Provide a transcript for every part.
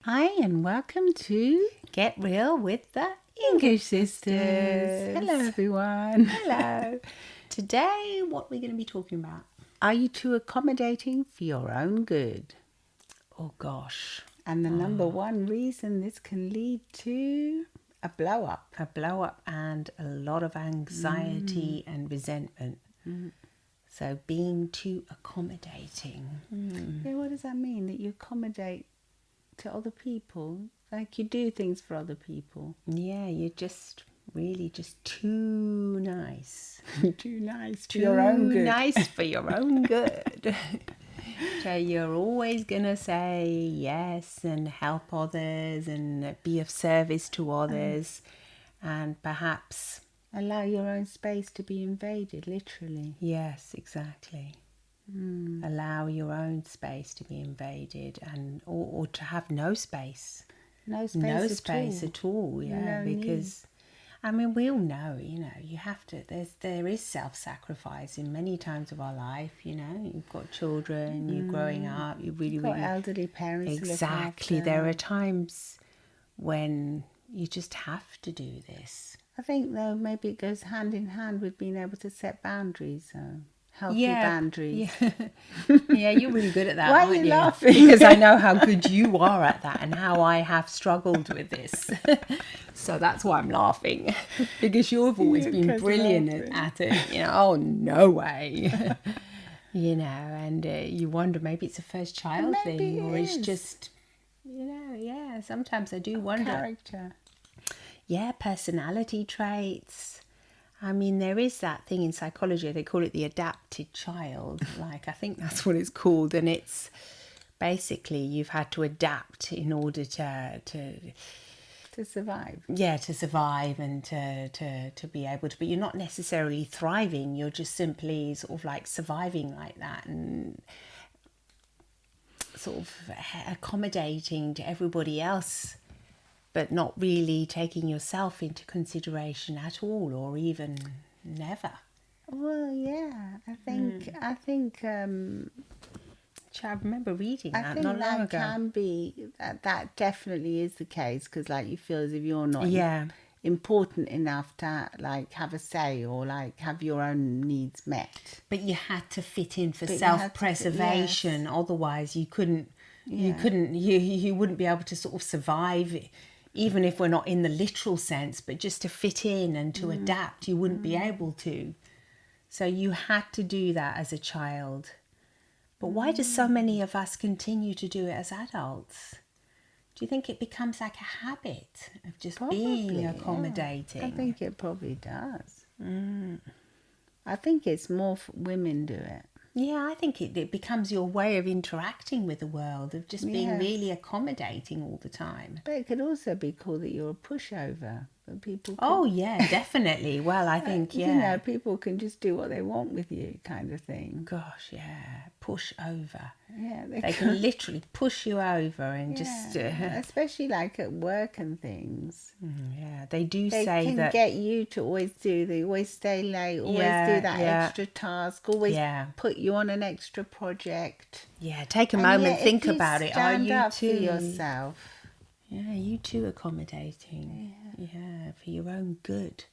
Hi, and welcome to Get Real with the English Sisters. Hello, everyone. Hello. Today, what are we going to be talking about? Are you too accommodating for your own good? Oh, gosh. And the number one reason this can lead to a blow up. A blow up and a lot of anxiety and resentment. So being too accommodating. Yeah, what does that mean? That you accommodate to other people? Like you do things for other people? Yeah, you're just really just too nice. Too nice for your own good. Too nice for your own good. So you're always going to say yes and help others and be of service to others and perhaps... Allow your own space to be invaded, literally. Yes, exactly. Allow your own space to be invaded and or to have no space. No space at all, yeah, No because I mean we all know, you have to there is self-sacrifice in many times of our life, you've got children, you're growing up, you really got elderly parents. Exactly. There are times when you just have to do this. I think, though, maybe it goes hand in hand with being able to set boundaries, healthy boundaries. Yeah. Yeah, you're really good at that, Why aren't are you you? laughing? Because I know how good you are at that and how I have struggled with this. So that's why I'm laughing. Because you've always been brilliant at it. Oh, no way. And you wonder, maybe it's a first child thing or it's just, yeah, sometimes I do wonder. Character. Yeah, personality traits. I mean, there is that thing in psychology, they call it the adapted child. I think that's what it's called. And it's basically you've had to adapt in order to survive. Yeah, to survive and to be able to. But you're not necessarily thriving. You're just simply sort of like surviving like that and sort of accommodating to everybody else, but not really taking yourself into consideration at all, or even never. Well, yeah, I think. I remember reading that I think not long that ago. can be that definitely is the case, because you feel as if you're not important enough to have a say or have your own needs met. But you had to fit in for self-preservation. Otherwise you couldn't. You wouldn't be able to sort of survive, even if we're not in the literal sense, but just to fit in and to adapt, you wouldn't be able to. So you had to do that as a child. But why do so many of us continue to do it as adults? Do you think it becomes like a habit of just being accommodating? Yeah. I think it probably does. I think it's more women do it. Yeah, I think it becomes your way of interacting with the world, of just being really accommodating all the time. But it could also be called that you're a pushover. But people Oh, yeah, definitely. Well, I think, people can just do what they want with you, kind of thing. Gosh, yeah, push over. Yeah, they can literally push you over and just... especially at work and things. Yeah, they say that... They can get you to always stay late, always do that extra task, always put you on an extra project. Yeah, take a moment, think about it. Are you stand up too... for yourself? Yeah, you too accommodating. Yeah, for your own good.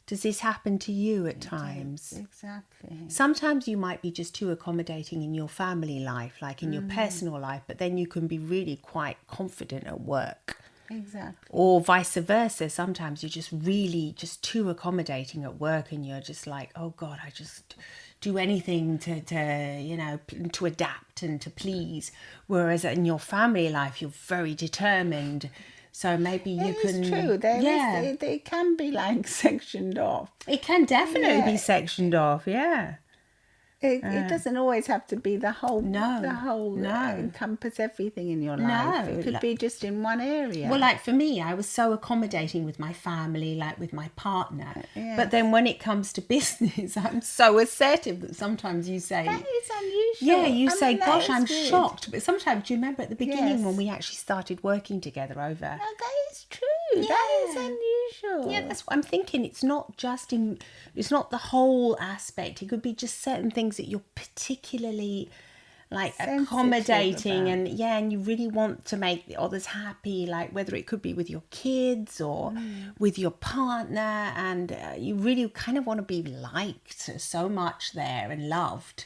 Does this happen to you at times? Exactly. Sometimes you might be just too accommodating in your family life, in your personal life, but then you can be really quite confident at work. Exactly. Or vice versa. Sometimes you're just really just too accommodating at work and you're just like, oh God, I just do anything to adapt and to please. Whereas in your family life, you're very determined. So maybe you can... It's true. They can be sectioned off. It can definitely be sectioned off, yeah. It doesn't always have to be the whole encompass everything in your life. It could be just in one area. Well, for me, I was so accommodating with my family, with my partner. Yes. But then when it comes to business, I'm so assertive that sometimes you say... That is unusual. Yeah, you say, gosh, I'm shocked. But sometimes, do you remember at the beginning when we actually started working together over... No, that is true. Yeah. That is unusual. Yeah, that's what I'm thinking. It's not just it's not the whole aspect. It could be just certain things that you're particularly like accommodating and you really want to make the others happy, like whether it could be with your kids or with your partner, and you really kind of want to be liked so much there and loved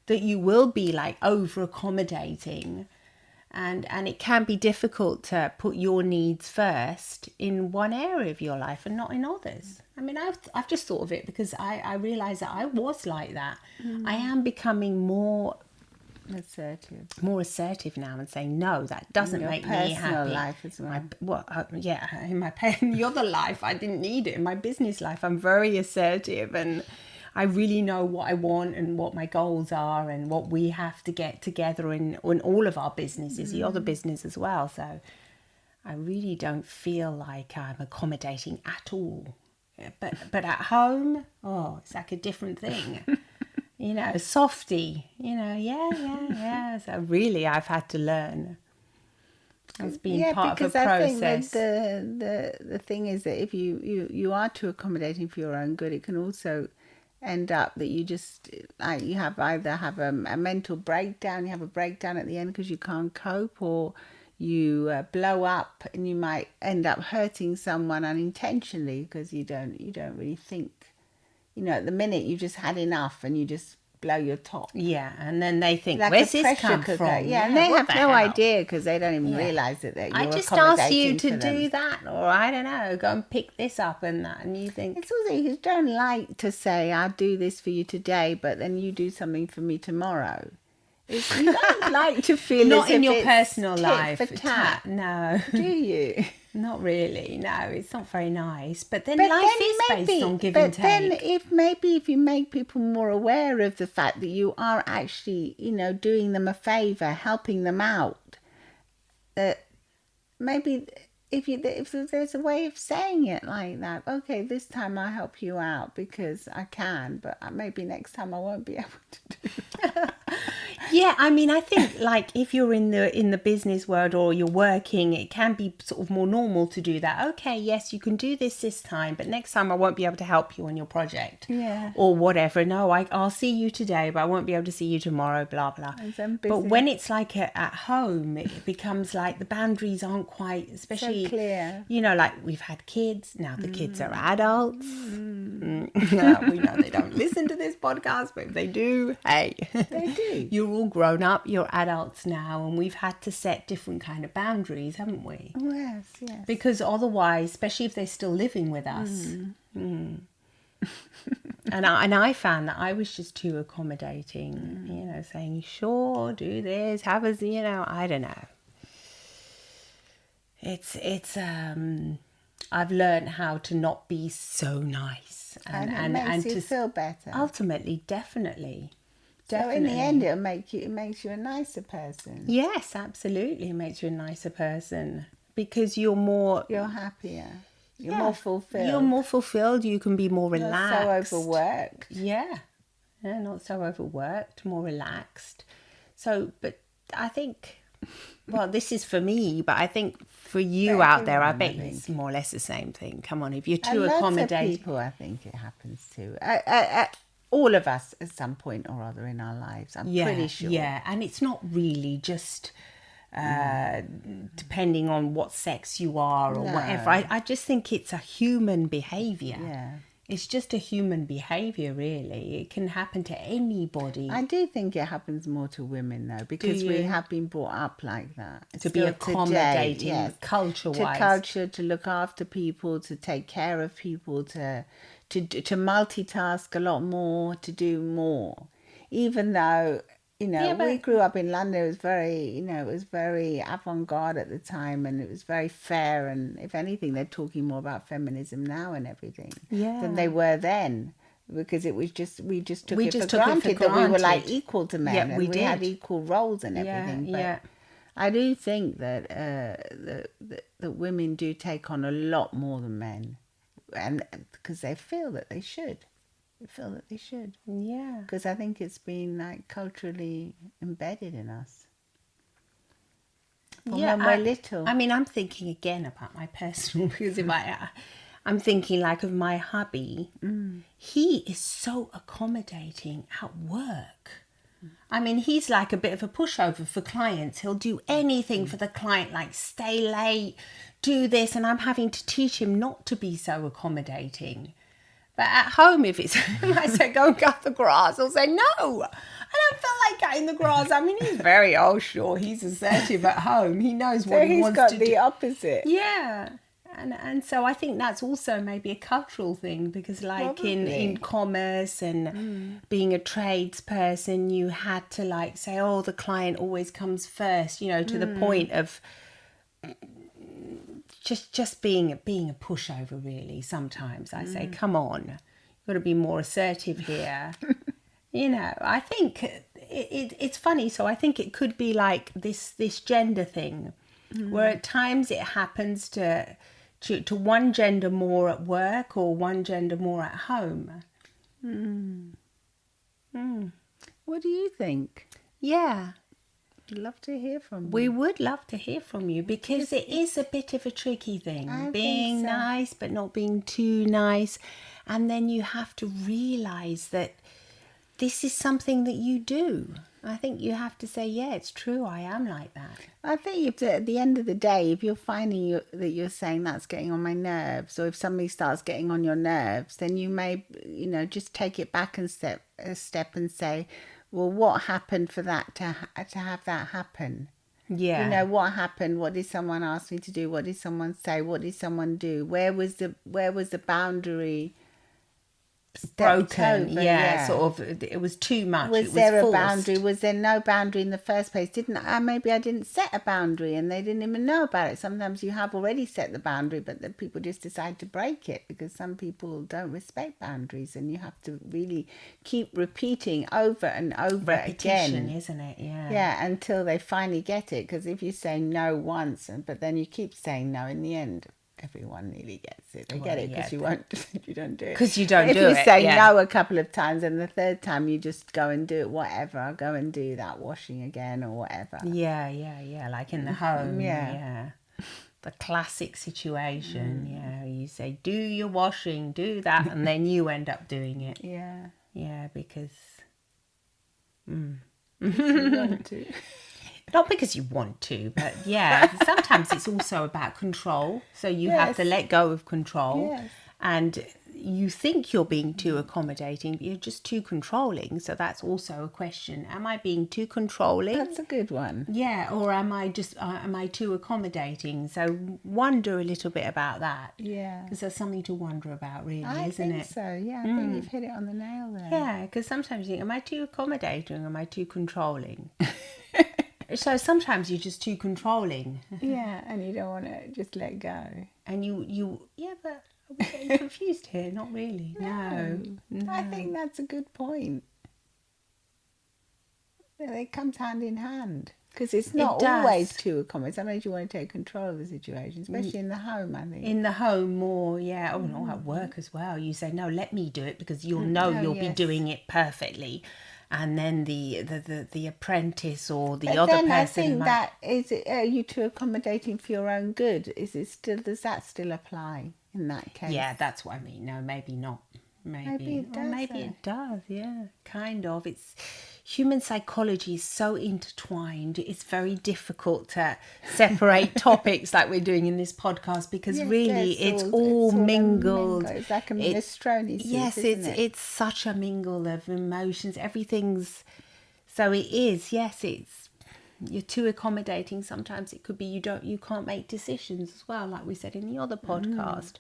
that you will be like over accommodating, and it can be difficult to put your needs first in one area of your life and not in others. I mean, I've just thought of it because I realised that I was like that. I am becoming more assertive now and saying no, that doesn't make me happy. Life as well. In my the other life I didn't need it. In my business life I'm very assertive, and I really know what I want and what my goals are and what we have to get together in all of our businesses, the other business as well. So I really don't feel like I'm accommodating at all. But at home, it's like a different thing. You know, softie, you know, yeah. So really I've had to learn. It's been part of a process. I think that the thing is that if you are too accommodating for your own good, it can also end up that you just like you either have a mental breakdown, you have a breakdown at the end because you can't cope, or you blow up and you might end up hurting someone unintentionally because you don't really think, you know, at the minute you just had enough and you just blow your top. Yeah, and then they think, like, where's this come from? Yeah, and they have no idea because they don't even realise that you're accommodating. I just asked you to do that, or I don't know, go and pick this up and that, and you think... It's also, you don't like to say, I'll do this for you today, but then you do something for me tomorrow. You don't like to feel not as in if your it's personal tit life. for tat. No. Do you? Not really. No, it's not very nice. But then life is based on give and take. But then if you make people more aware of the fact that you are actually, you know, doing them a favour, helping them out, maybe if there's a way of saying it like that, okay, this time I'll help you out because I can, but maybe next time I won't be able to do it. Yeah, I mean, I think like if you're in the business world or you're working, it can be sort of more normal to do that. Okay, yes, you can do this time, but next time I won't be able to help you on your project. Yeah. Or whatever. No, I'll see you today, but I won't be able to see you tomorrow, blah, blah. But when it's like at home, it becomes like the boundaries aren't quite, especially, so clear. You know, like we've had kids, now the kids are adults. We know they don't listen to this podcast, but if they do, hey. They do. You're all grown up, you're adults now, and we've had to set different kind of boundaries, haven't we? Yes. Because otherwise, especially if they're still living with us, and I found that I was just too accommodating, you know, saying, sure, do this, have us, you know, I don't know. It's I've learned how to not be so nice and it makes you feel better. Ultimately, definitely. So in the end, it makes you a nicer person. Yes, absolutely, it makes you a nicer person because you're happier. You're more fulfilled. You're more fulfilled. You can be more relaxed. Not so overworked. Yeah, not so overworked. More relaxed. So, but I think, well, this is for me, but I think for you out there, I bet it's more or less the same thing. Come on, if you're too accommodating. Lots of people, I think it happens to. All of us at some point or other in our lives, I'm pretty sure. Yeah, and it's not really just depending on what sex you are or whatever. I just think it's a human behaviour. Yeah. It's just a human behaviour, really. It can happen to anybody. I do think it happens more to women, though, because we have been brought up like that. To be accommodating, culture-wise. To look after people, to take care of people, to multitask a lot more, to do more. Even though, you know, we grew up in London, it was very avant-garde at the time, and it was very fair, and if anything, they're talking more about feminism now and everything than they were then, because it was just, we just took it for granted that we were like equal to men, and we had equal roles and everything. But I do think that that women do take on a lot more than men, and because they feel that they should. Yeah. Because I think it's been like culturally embedded in us. From when we're little. I mean, I'm thinking again about my personal, because I'm thinking like of my hubby. He is so accommodating at work. I mean, he's like a bit of a pushover for clients. He'll do anything for the client, like stay late, do this, and I'm having to teach him not to be so accommodating. But at home, if it's, I say, go and cut the grass, he'll say, no, I don't feel like cutting the grass. I mean, he's very, sure, he's assertive at home. He knows what he wants to do. So he's got the opposite. Yeah. And so I think that's also maybe a cultural thing, because like in commerce and being a tradesperson, you had to like say, oh, the client always comes first, to the point of just being a pushover, really. Sometimes I say, come on, you've got to be more assertive here. I think it's funny. So I think it could be like this gender thing, where at times it happens to one gender more at work or one gender more at home. What do you think? Yeah. I'd love to hear from you. We would love to hear from you, because it is a bit of a tricky thing. Being nice but not being too nice. And then you have to realise that this is something that you do. I think you have to say, yeah, it's true, I am like that. I think at the end of the day, if you're finding that you're saying that's getting on my nerves, or if somebody starts getting on your nerves, then you may, just take it back a step and say, well, what happened for that to have that happen? Yeah. What happened? What did someone ask me to do? What did someone say? What did someone do? Where was the boundary broken? Sort of, it was too much. Was there a boundary? Was there no boundary in the first place? Maybe I didn't set a boundary and they didn't even know about it. Sometimes you have already set the boundary, but then people just decide to break it, because some people don't respect boundaries, and you have to really keep repeating over and over Repetition, again, isn't it? Yeah, until they finally get it. Because if you say no once, but then you keep saying no, in the end everyone nearly gets it. They get it because you won't, if you don't do it. Because you don't do it. If you say no a couple of times and the third time you just go and do it, whatever, go and do that washing again or whatever. Yeah. Like in the home. Yeah. The classic situation. Yeah. You say, do your washing, do that, and then you end up doing it. Yeah. Yeah, because... You want to. Not because you want to, but sometimes it's also about control. So you have to let go of control. Yes. And you think you're being too accommodating, but you're just too controlling. So that's also a question. Am I being too controlling? That's a good one. Yeah, or am I too accommodating? So wonder a little bit about that. Yeah. Because there's something to wonder about, really, isn't it? I think so, yeah. I think you've hit it on the nail there. Yeah, because sometimes you think, am I too accommodating or am I too controlling? So sometimes you're just too controlling. Yeah, and you don't want to just let go. And but are we getting confused here? Not really. No. I think that's a good point. It comes hand in hand. Because it's not always too accommodating. Sometimes you want to take control of the situation, especially in the home, I think. In the home more, yeah. Oh, no, at work as well. You say, no, let me do it, because you'll know be doing it perfectly. And then the apprentice or the other person. I think that is, are you too accommodating for your own good? Does that still apply in that case? Yeah, that's what I mean. No, maybe not. Maybe it does. Maybe it does. Yeah, kind of. It's human psychology is so intertwined. It's very difficult to separate topics like we're doing in this podcast, because it's all mingled. It's like a minestrone soup. Yes, it's such a mingle of emotions. Everything's so it is. Yes, it's. You're too accommodating. Sometimes it could be you can't make decisions as well, like we said in the other podcast.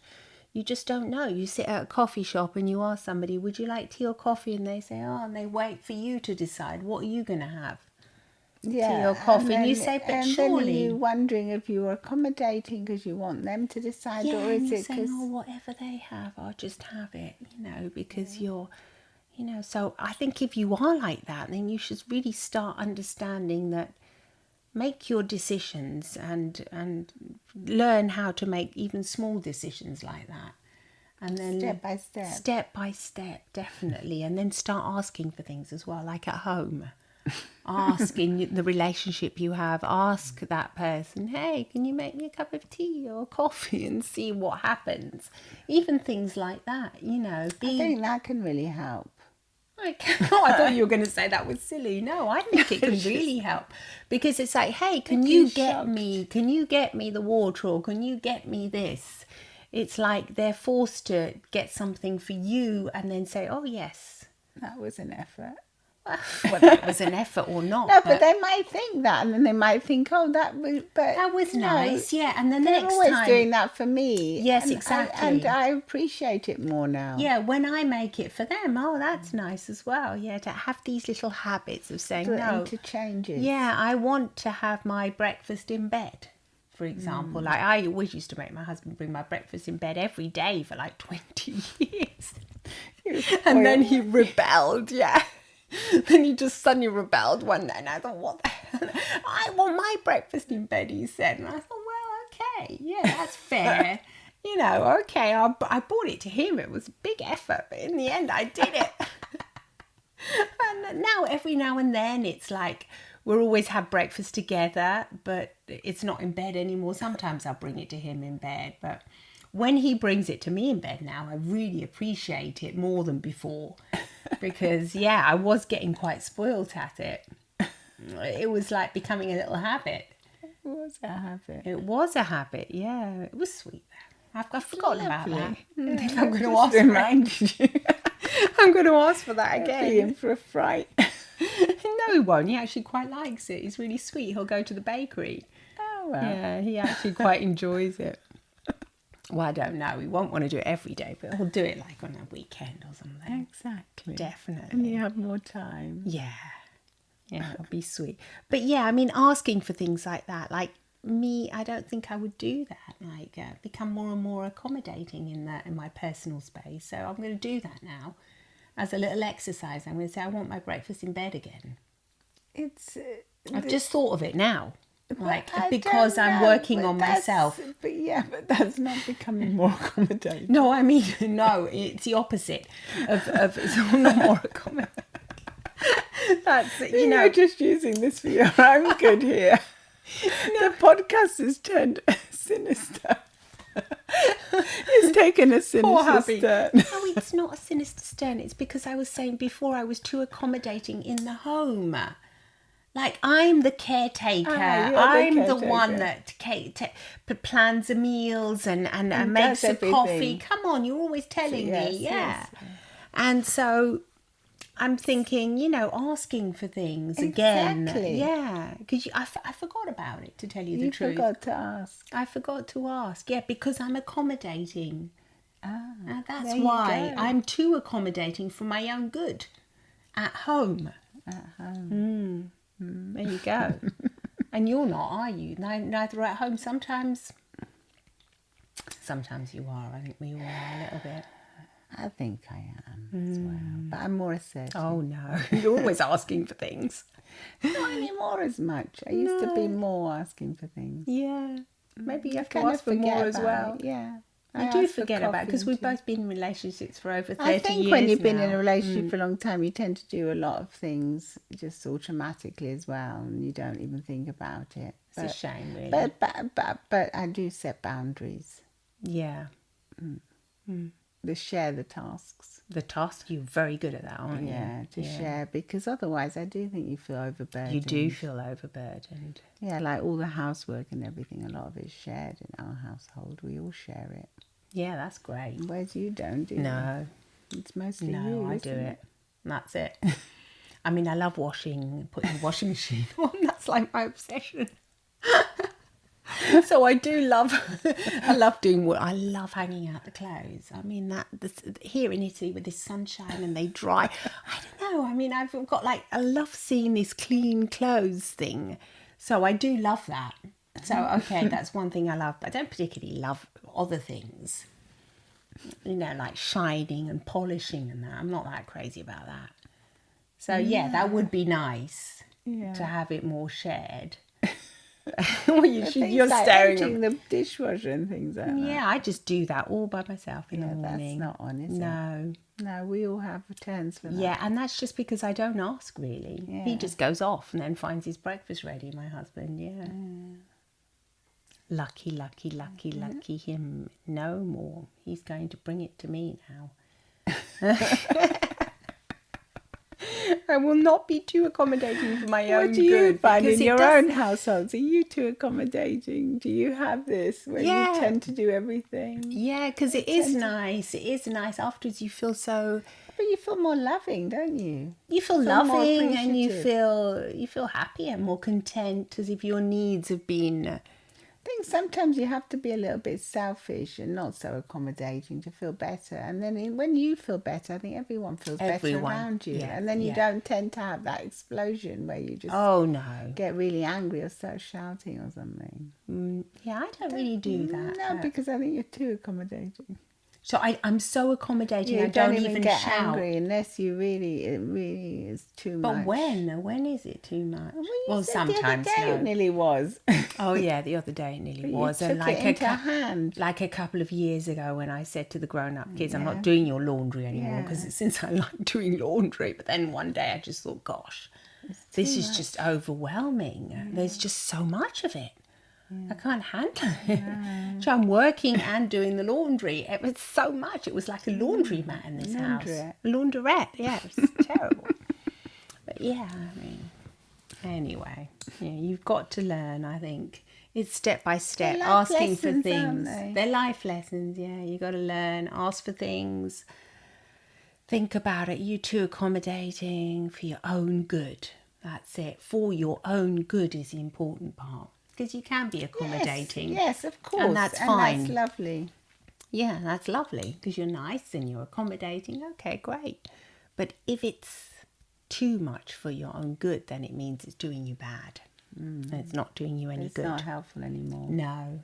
You just don't know. You sit at a coffee shop and you ask somebody, would you like tea or coffee? And they say, and they wait for you to decide, what are you going to have? Tea or coffee? And you say, but surely... then you're wondering if you're accommodating because you want them to decide, or is it because... whatever they have, I'll just have it, because you're... so I think if you are like that, then you should really start understanding that make your decisions and learn how to make even small decisions like that. And then step by step, definitely. And then start asking for things as well, like at home. Ask in the relationship you have, ask that person, hey, can you make me a cup of tea or coffee, and see what happens. Even things like that, I think that can really help. I thought you were going to say that was silly. No, I think it can really help, because it's like, hey, can you get me the water, or can you get me this? It's like they're forced to get something for you and then say, oh yes, that was an effort. Whether it was an effort or not. No, but they might think that, and then they might think, oh, that was nice, yeah. And then the they're next always time doing that for me. Yes, exactly. And I appreciate it more now. Yeah, when I make it for them, oh, that's nice as well. Yeah, to have these little habits of saying no. Interchanges. Yeah, I want to have my breakfast in bed, for example. Like I always used to make my husband bring my breakfast in bed every day for like 20 years. And then he rebelled, yeah. Then he just suddenly rebelled one night, and I thought, what the hell? I want my breakfast in bed, he said. And I thought, well, okay, yeah, that's fair. Okay, I bought it to him. It was a big effort, but in the end, I did it. And now, every now and then, it's like we'll always have breakfast together, but it's not in bed anymore. Sometimes I'll bring it to him in bed, but when he brings it to me in bed now, I really appreciate it more than before. Because, yeah, I was getting quite spoilt at it. It was like becoming a little habit. It was a habit. It was a habit, yeah. It was sweet. I've forgotten about that. Yeah, I'm going to ask reminded you. I'm going to ask for that again. Be in for a fright. No, he won't. He actually quite likes it. He's really sweet. He'll go to the bakery. Oh, well. Yeah, he actually quite enjoys it. Well, I don't know. We won't want to do it every day, but we'll do it like on a weekend or something. Exactly. Definitely. And you have more time. Yeah. Yeah, it'll be sweet. But yeah, I mean, asking for things like that, like me, I don't think I would do that. Like become more and more accommodating in my personal space. So I'm going to do that now as a little exercise. I'm going to say I want my breakfast in bed again. I've just thought of it now. Like, because I'm working on myself. But that's not becoming more accommodating. No, I mean, no, it's the opposite of it's not more accommodating. That's, You're just using this for your own good here. No. The podcast has turned sinister. It's taken a sinister turn. No, it's not a sinister turn. It's because I was saying before I was too accommodating in the home. Like, I'm the caretaker. I'm the one that plans the meals and makes the coffee. Come on, you're always telling me. Yeah. Yes. And so I'm thinking, asking for things again. Yeah. Because I forgot about it, to tell you the truth. You forgot to ask. I forgot to ask. Yeah, because I'm accommodating. That's why I'm too accommodating for my own good. At home. There you go. And you're not, are you? Neither at home. Sometimes you are. I think we all are a little bit. I think I am as well. But I'm more assertive. Oh, no. You're always asking for things. Not anymore as much. I used to be more asking for things. Yeah. Maybe you have to ask for more as well. Yeah. I do forget about it, because we've both been in relationships for over 30 years. I think when you've been in a relationship for a long time, you tend to do a lot of things just automatically as well, and you don't even think about it. It's a shame, really. But I do set boundaries. Yeah. Share the tasks. The task, you're very good at that, aren't you? Yeah, share, because otherwise I do think you feel overburdened. You do feel overburdened. Yeah, like all the housework and everything, a lot of it is shared in our household. We all share it. Yeah, that's great. Whereas you don't, do you? No. It's mostly you, No, I do it. That's it. I mean, I love putting the washing machine on. That's like my obsession. So I do love, I love doing work. I love hanging out the clothes. I mean, here in Italy with this sunshine and they dry. I don't know. I mean, I've got I love seeing this clean clothes thing. So I do love that. So, okay, that's one thing I love. But I don't particularly love other things. Like shining and polishing and that. I'm not that crazy about that. So, yeah, that would be nice to have it more shared. Well, you're staring at the dishwasher and things like that. Yeah, I just do that all by myself in the morning. That's not on, is it? No, we all have turns for that. Yeah, and that's just because I don't ask, really. Yeah. He just goes off and then finds his breakfast ready, my husband, Lucky him. No more. He's going to bring it to me now. I will not be too accommodating for my own good. What do you find in your own households? Are you too accommodating? Do you have this where you tend to do everything? Yeah, because it is nice. It is nice. Afterwards, you feel so... But you feel more loving, don't you? You feel loving, and you feel happy and more content, as if your needs have been... I think sometimes you have to be a little bit selfish and not so accommodating to feel better. And then when you feel better, I think everyone feels better around you. And then you don't tend to have that explosion where you just get really angry or start shouting or something. I don't really do that. No, because I think you're too accommodating. So I'm so accommodating. You I don't even get shout. angry unless it really is too much. But when is it too much? Well, sometimes the other day it nearly was. Oh yeah, the other day it nearly was. And like like a couple of years ago, when I said to the grown-up kids, "I'm not doing your laundry anymore," because since I like doing laundry. But then one day I just thought, "Gosh, this is just overwhelming. There's just so much of it." I can't handle it. So I'm working and doing the laundry. It was so much. It was like a laundromat in this house. Laundrette, yeah. It was terrible. But yeah, I mean, anyway, you've got to learn, I think. It's step by step, asking for things. They're life lessons, yeah. You got to learn, ask for things. Think about it. You too accommodating for your own good. That's it. For your own good is the important part. Because you can be accommodating. Yes, of course. And that's fine. That's lovely. Yeah, that's lovely. Because you're nice and you're accommodating. Okay, great. But if it's too much for your own good, then it means it's doing you bad. And it's not doing you any good. It's not helpful anymore. No.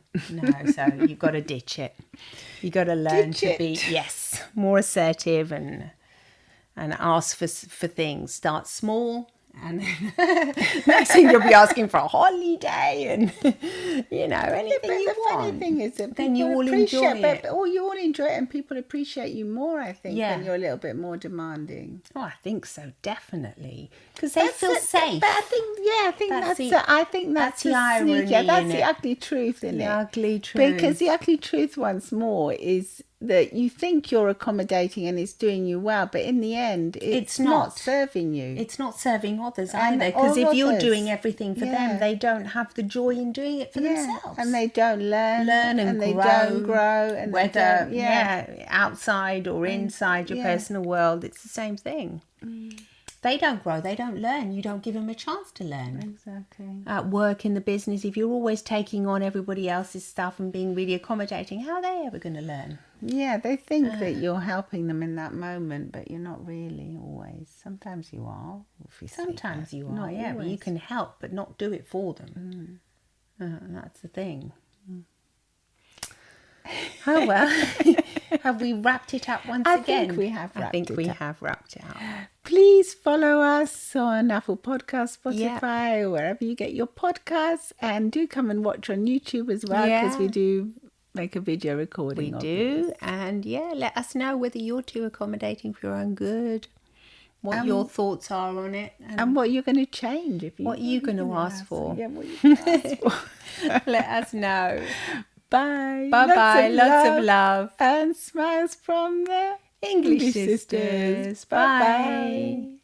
So you've got to ditch it. You've got to learn to be, more assertive and ask for things. Start small. And next thing you'll be asking for a holiday and, anything you want. The funny thing is that then you all enjoy it. You all enjoy it and people appreciate you more, I think, when you're a little bit more demanding. Oh, I think so, definitely. Because they feel safe. But I think that's the irony. That's the ugly truth, isn't it? The ugly truth. Because the ugly truth, once more, is that you think you're accommodating and it's doing you well, but in the end, it's not serving you. It's not serving others either, because if you're doing everything for them, they don't have the joy in doing it for themselves. And they don't learn and they don't grow. And whether outside or inside your personal world, it's the same thing. They don't grow, they don't learn. You don't give them a chance to learn. Exactly. At work, in the business, if you're always taking on everybody else's stuff and being really accommodating, how are they ever going to learn? Yeah, they think that you're helping them in that moment, but you're not really always. Sometimes you are. Sometimes you are, yeah, but you can help, but not do it for them. That's the thing. Oh, well. Have we wrapped it up once again? I think we have wrapped it up. Please follow us on Apple Podcasts, Spotify, or wherever you get your podcasts. And do come and watch on YouTube as well, because we do make a video recording of it. And let us know whether you're too accommodating for your own good, what your thoughts are on it. And what you're going to change. What you're going to ask for. Yeah, what you're going to ask for. Let us know. Bye. Bye-bye. Lots of love. And smiles from the English sisters. Bye.